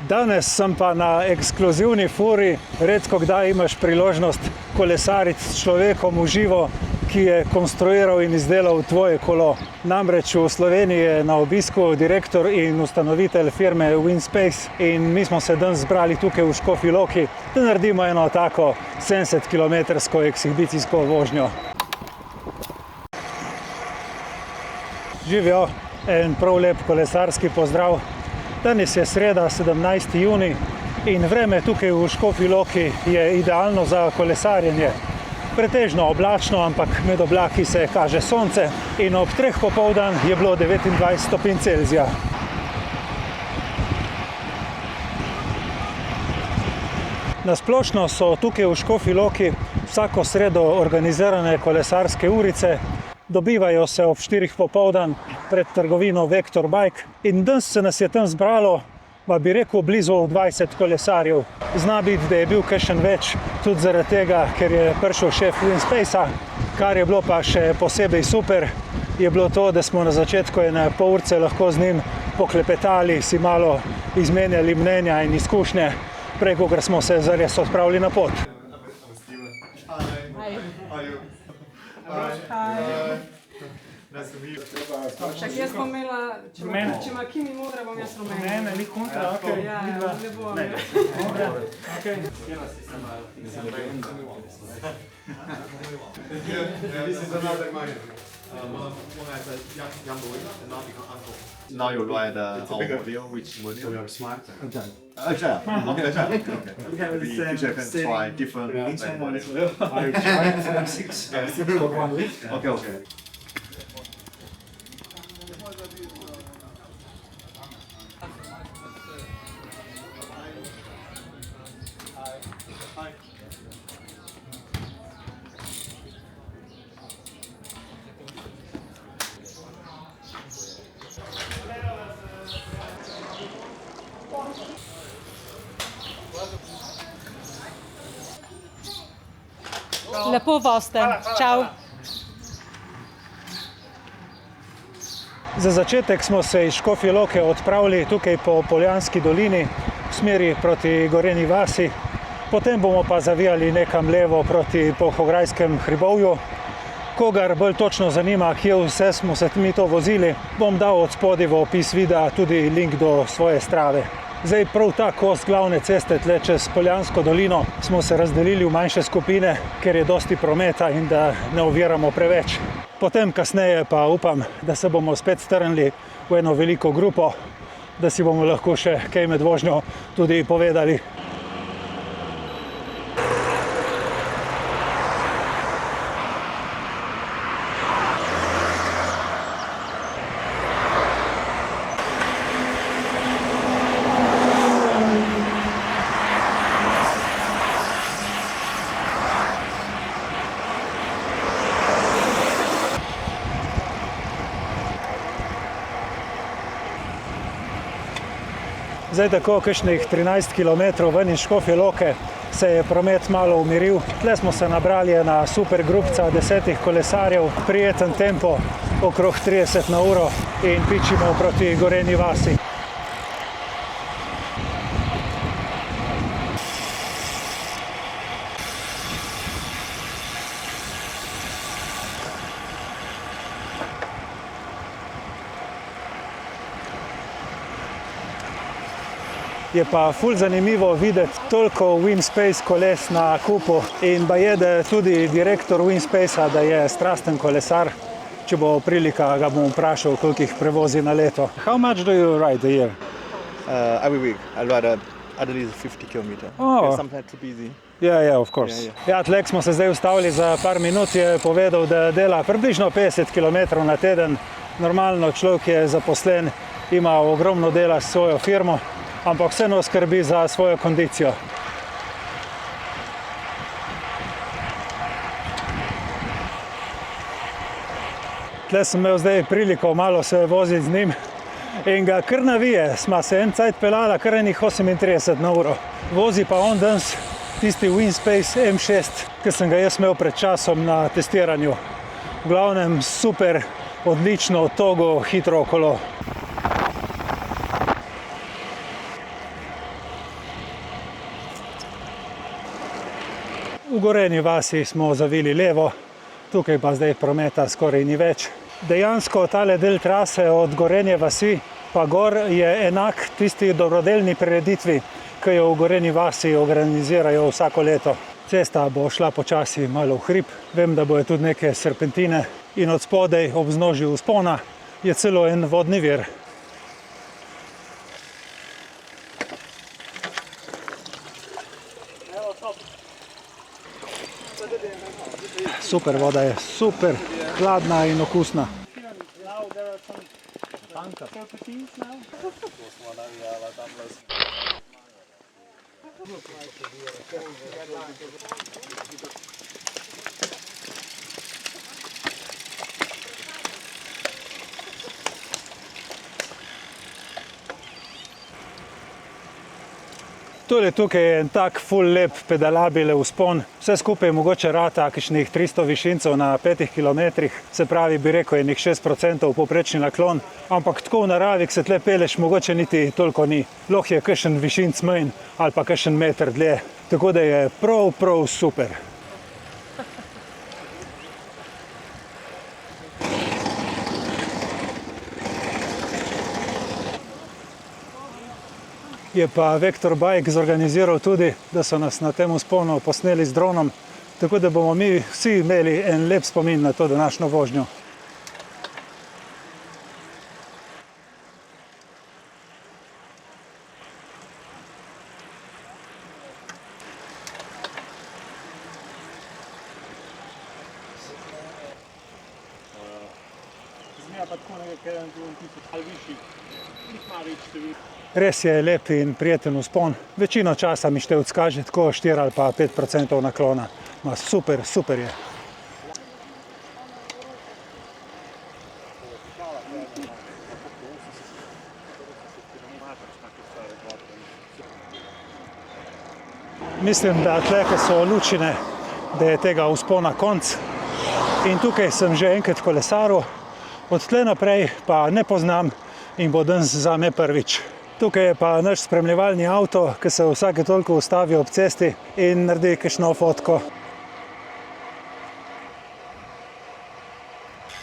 Danes sem pa na ekskluzivni furi, redko kdaj imaš priložnost kolesariti s človekom v živo, ki je konstruiral in izdelal tvoje kolo. Namreč v Sloveniji je na obisku direktor in ustanovitelj firme WinSpace in mi smo se danes zbrali tukaj v Škofji Loki, da naredimo eno tako 70-kilometrsko ekshibicijsko vožnjo. Živijo, en prav lep kolesarski pozdrav. Danes je sreda, 17. junij in vreme tukaj v Škofji Loki je idealno za kolesarjenje. Pretežno oblačno, ampak med oblaki se kaže sonce in ob 3 popoldan je bilo 29 stopinj Celzija. Na splošno so tukaj v Škofji Loki vsako sredo organizirane kolesarske urice. Dobivajo se ob 4 popoldan pred trgovino Vektor Bike in danes se nas je tam zbralo, pa bi rekel, blizu 20 kolesarjev. Zna biti, da je bil kakšen več, tudi zaradi tega, ker je prišel šef WinSpacea. Kar je bilo pa še posebej super, je bilo to, da smo na začetku ene pol urce lahko z njim poklepetali, si malo izmenjali mnenja in izkušnje, preko kar smo se zares odpravili na pot. Čak, jaz bom imela, če ima Kimi modra, bom jaz rumena. Mene, ni kontra, okej. Ja, ne bom. Okej. Now you ride our model, which model? We are smart. Okay. You can try different models. I tried 6 for 1 week. Okay. Lepo boste. Čau. Za začetek smo se iz Škofje Loke odpravili tukaj po Poljanski dolini v smeri proti Gorenji vasi. Potem bomo pa zavijali nekam levo proti Polhograjskem hribovju. Kogar bolj točno zanima, kje vse smo se mi to vozili, bom dal od spodaj v opis videa tudi link do svoje Strave. Zdaj prav ta kos glavne ceste tle čez Poljansko dolino smo se razdelili v manjše skupine, ker je dosti prometa in da ne oviramo preveč. Potem kasneje pa upam, da se bomo spet strnili v eno veliko grupo, da si bomo lahko še kaj med vožnjo tudi povedali. Zdaj tako, kakšnih 13 km ven iz Škofje Loke se je promet malo umiril. Tle smo se nabrali na super grupca 10 kolesarjev, prijeten tempo, okrog 30 na uro in pičimo proti Gorenji vasi. Je pa ful zanimivo videti toliko WinSpace koles na kupu in baje, da je tudi direktor WinSpacea, da je strasten kolesar. Če bo prilika, ga bom vprašal, koliko jih prevozi na leto. How much do you ride a year? Every week I ride at least 50 km. Oh. Sometimes too busy. Ja, of course. Ja, tlek smo se zdaj ustavili za par minut, je povedal, da dela približno 50 km na teden. Normalno človek je zaposlen, ima ogromno dela s svojo firmo, ampak vseeno skrbi za svojo kondicijo. Tle sem imel zdaj priliko malo se voziti z njim in ga kar navije. Sma se en cajt pelala kar enih 38 na uro. Vozi pa on danes tisti WinSpace M6, ki sem ga jaz imel pred časom na testiranju. V glavnem super, odlično, togo, hitro kolo. V Gorenji vasi smo zavili levo, tukaj pa zdaj prometa skoraj ni več. Dejansko tale del trase od Gorenje vasi pa gor je enak tisti dobrodelni prireditvi, ki jo v Gorenji vasi organizirajo vsako leto. Cesta bo šla počasi malo v hrib, vem, da bojo tudi neke serpentine in od spodaj ob vznožju vzpona je celo en vodni vir. Super voda je, super hladna in okusna. Tole tukaj je en tak ful lep pedalabile vzpon. Vse skupaj mogoče rata kakšnih 300 višincev na 5 kilometrih, se pravi, bi rekel, je nek 6% povprečni naklon, ampak tako v naravi, ko se tle peleš, mogoče niti toliko ni. Lahko je kakšen višinc manj ali pa kakšen meter dlje, tako da je prav super. Je pa Vektor Bike zorganiziral tudi, da so nas na tem vzponu posneli z dronom, tako da bomo mi vsi imeli en lep spomin na to današnjo vožnjo. Res je lep in prijeten vzpon. Večino časa mi števc kaže tako 4 ali pa 5% naklona. Ma super je. Mislim, da tle, ko so lučine, da je tega vzpona konc. In tukaj sem že enkrat kolesaril, od tle naprej pa ne poznam in bo danes zame prvič. Tukaj je pa naš spremljevalni avto, ki se vsake toliko ustavi ob cesti in naredi kakšno fotko.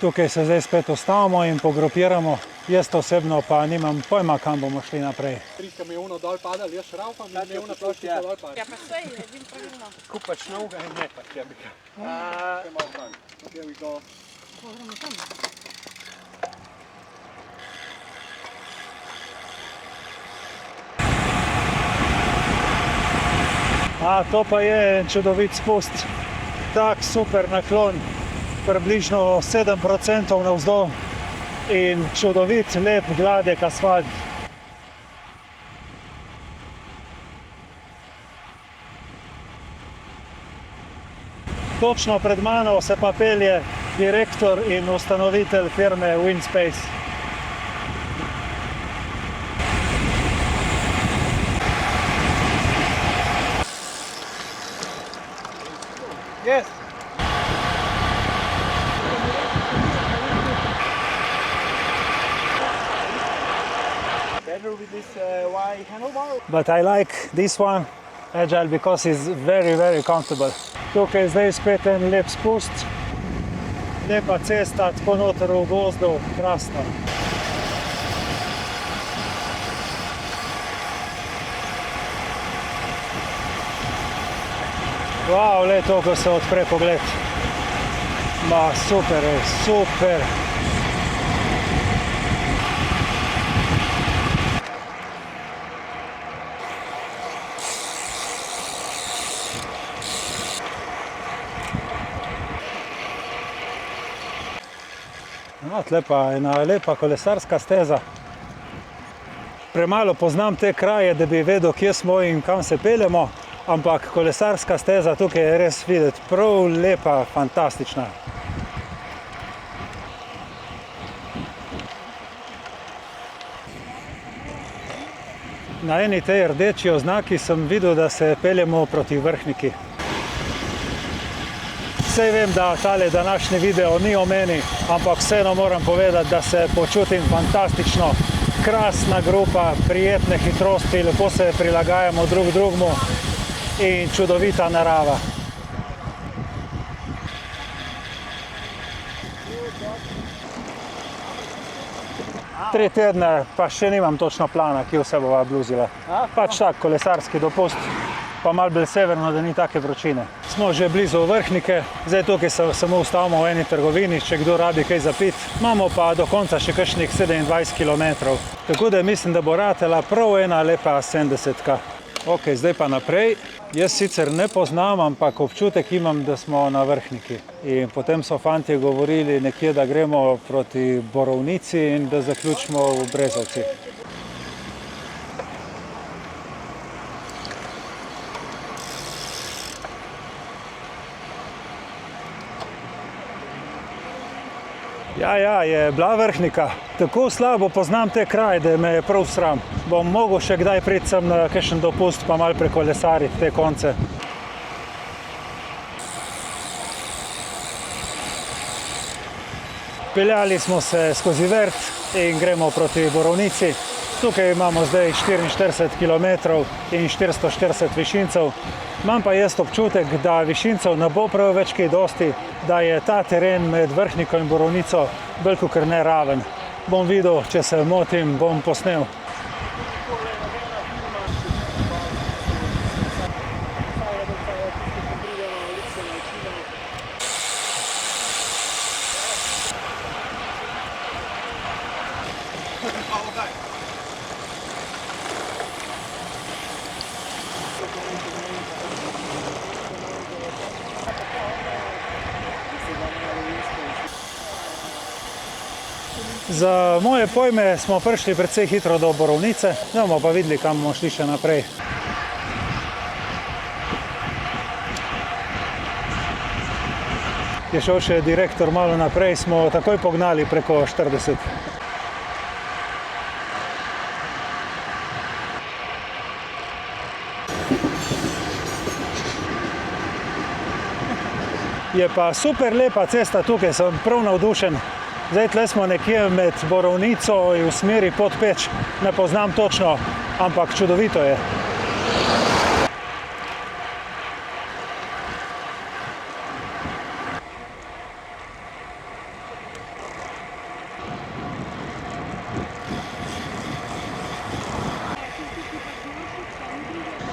Tukaj se zdaj spet ustavimo in pogrupiramo. Jaz osebno pa nimam pojma, kam bomo šli naprej. Triska mi je uno dol padal, jaz šraufam in mi je una ploščica dol padal. Ja, pa sej, vidim pravilno. Skupaj šnovga in ne pa čebika. Here we go. To pa je čudovit spust. Tak super naklon, približno 7% navzdol in čudovit, lep, gladek asfalt. Točno pred mano se pa pelje direktor in ustanovitelj firme Winspace. Yes. Better with this wide handlebar? But I like this one, Agile, because it's very comfortable. Tukaj je zdaj spet en lep spust, lepa cesta, tako noter v gozdu, krasno. Wow, le to, ko se odpre pogled. Ma, super je, super. Tle pa ena lepa kolesarska steza. Premalo poznam te kraje, da bi vedel, kje smo in kam se peljemo, ampak kolesarska steza tukaj je res videti prav lepa, fantastična. Na eni tej rdeči oznaki sem videl, da se peljemo proti Vrhniki. Saj vem, da tale današnji video ni o meni, ampak vseeno moram povedati, da se počutim fantastično. Krasna grupa, prijetne hitrosti, lepo se prilagajamo drug drugemu in čudovita narava. 3 tedne, pa še nimam točno plana, kje vse bova bluzila. Pač tak kolesarski dopust, pa malo bolj severno, da ni take vročine. Smo že blizu Vrhnike, zdaj tukaj se samo ustavimo v eni trgovini, če kdo rabi kaj za pit. Imamo pa do konca še kakšnih 27 km. Tako da mislim, da bo ratela prav ena lepa 70-ka. Ok, zdaj pa naprej. Jaz sicer ne poznam, ampak občutek imam, da smo na Vrhniki. In potem so fantje govorili nekje, da gremo proti Borovnici in da zaključimo v Brezovci. Ja, je bila Vrhnika. Tako slabo poznam te kraje, da me je prav sram. Bom mogel še kdaj priti sem na kakšen dopust, pa malo prekolesariti te konce. Peljali smo se skozi Vrt in gremo proti Borovnici. Tukaj imamo zdaj 44 km in 440 višincev. Imam pa jaz občutek, da višincev ne bo prav več kaj dosti, da je ta teren med Vrhniko in Borovnico bolj kakor neraven. Bom videl, če se motim, bom posnel. Za moje pojme smo prišli precej hitro do Borovnice, bomo pa videli, kam bomo šli še naprej. Je šel še direktor malo naprej, smo takoj pognali preko 40. Je pa super lepa cesta tukaj, sem prav navdušen. Zdaj tle smo nekje med Borovnico in v smeri Podpeč. Ne poznam točno, ampak čudovito je.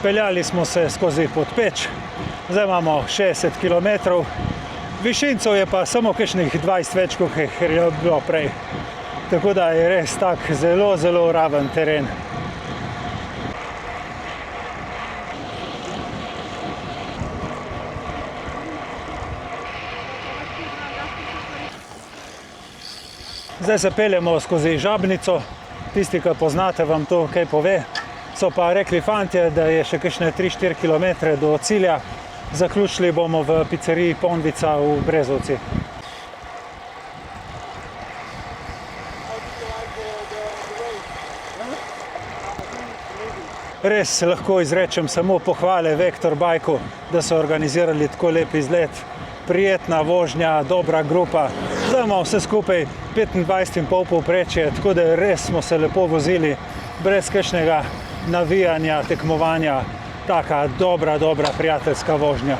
Peljali smo se skozi Podpeč, zdaj imamo 60 km. Višincev je pa samo kakšnih 20 več, kot je bilo prej. Tako da je res tak zelo, zelo raven teren. Zdaj se peljemo skozi Žabnico. Tisti, ki poznate, vam to kaj pove. So pa rekli fantje, da je še kakšne 3-4 km do cilja. Zaključili bomo v pizzeriji Ponvica v Brezovci. Res lahko izrečem samo pohvale Vektor Bajku, da so organizirali tako lep izlet. Prijetna vožnja, dobra grupa. Zdaj imamo vse skupaj 25,5 povprečje, tako da res smo se lepo vozili, brez kakšnega navijanja, tekmovanja. Taka dobra, prijateljska vožnja.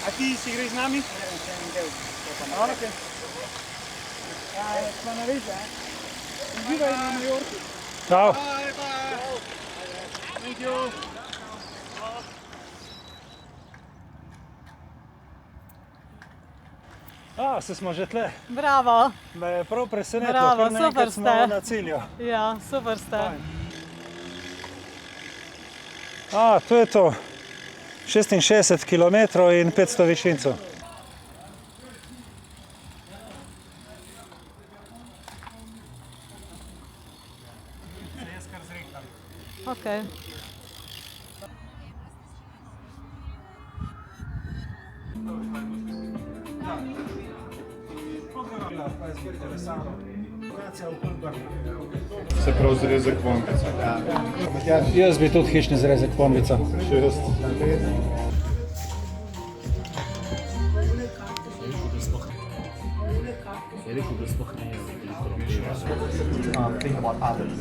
A ti si greš z nami? Okay. Smo na vezi, Uživaj na Majorki. Čau. Thank you. Se smo že tle. Bravo. Me je prav presenetilo, Bravo, ker naenkrat super smo ste. na cilju. Ja, super ste. To je to. 66 km in 500 višincev. Okay. Se prav zrezek Ponvica. Jaz bi tudi hišni zrezek Ponvica. 6. Je rekel, da sploh ne je veliko Think about others.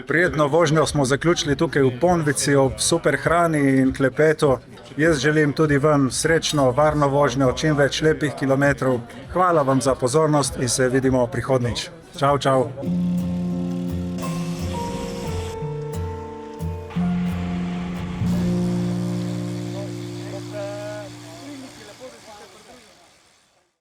Prijetno vožnjo smo zaključili tukaj v Ponvici ob super hrani in klepetu. Jaz želim tudi vam srečno, varno vožnjo, čim več lepih kilometrov. Hvala vam za pozornost in se vidimo prihodnjič. Čau, čau.